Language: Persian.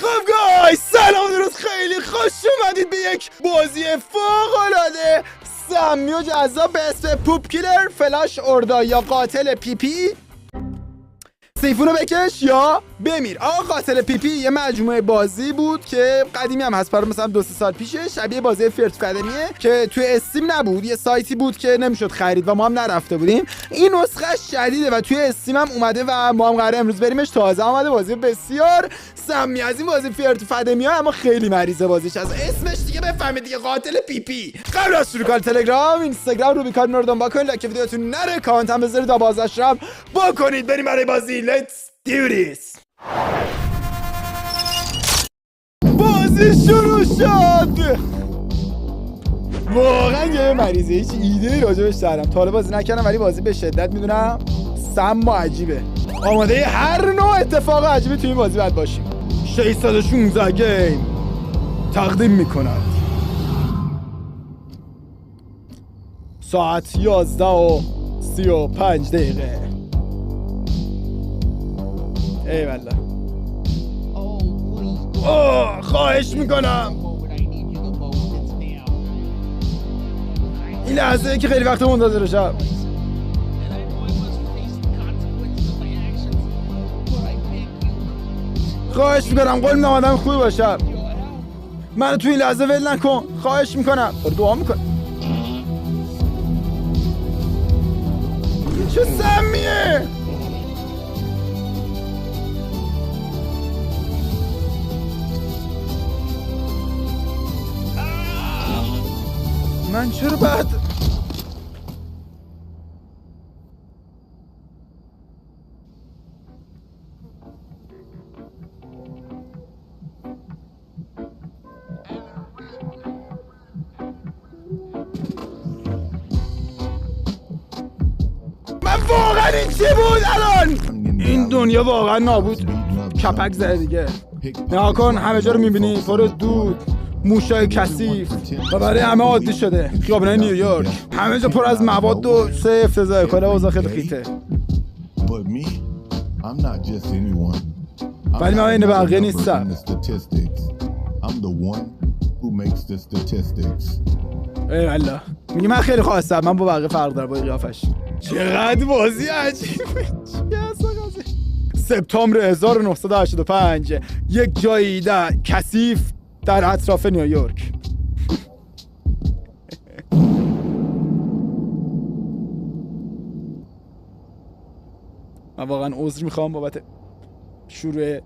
خب گای سلام درست، خیلی خوش اومدید به یک بازی فوق‌العاده سمی و جذاب به اسم پوپ کیلر فلاش اوردا یا قاتل پیپی. سیفونو بکش یا بمیر. قاتل پیپی یه مجموعه بازی بود که قدیمی هم هست، پر مثلا 2-3 سال پیشه، شبیه بازی فرت قدمیه که توی استیم نبود، یه سایتی بود که نمیشد خرید و ما هم نرفته بودیم. این نسخه شدیده و توی استیم هم اومده و ما هم قراره امروز بریمش. تازه اومده، بازی بسیار سمی از این بازی فرت قدمیه، اما خیلی مریضه بازیش، از اسمش دیگه بفهمید دیگه، قاتل پیپی. قبل از شروع کار تلگرام، اینستاگرام، روبیکان نوردون با کنید، لایک ویدیوتون نره، کامنت هم بذارید تا بازش رو بکنید. بریم برای بازی. Let's do this. بازی شروع شد. واقعا یه مریضه، هیچ ایده راجبش دارم، تا حالا بازی نکردم ولی بازی به شدت میدونم سم و عجیبه. آماده هر نوع اتفاق عجیبی توی این بازی باید باشیم. 616 گیم تقدیم میکند. ساعت 11:35 ایوالله. خواهش میکنم. این لحظه که خیلی وقت منتظرشم. خواهش میکنم، قول میدم آدم خوبی باشم. منو تو این لحظه ول نکن، خواهش میکنم. دعا میکنم. چه سمیه؟ من چرا بعد واقعا این چی بود الان؟ این دنیا واقعا نابود، کپک زده دیگه. نگاه کن، همه جا رو میبینی پر دود، موشای کثیف و برای همه عادی شده. خیابونای نیویورک همه جا پر از مواد و سه افتضاح. کلا اوضاع خیلی خیته. ولی من این بقیه نیستم. ای والله، میگه من خیلی خواستم، من با بقیه فرق دارم با قیافش. چقدر بازی عجیبه. سپتامبر 1985 یک جایی در کثیف در اطراف نیویورک. من واقعا عذر میخوام بابت شروع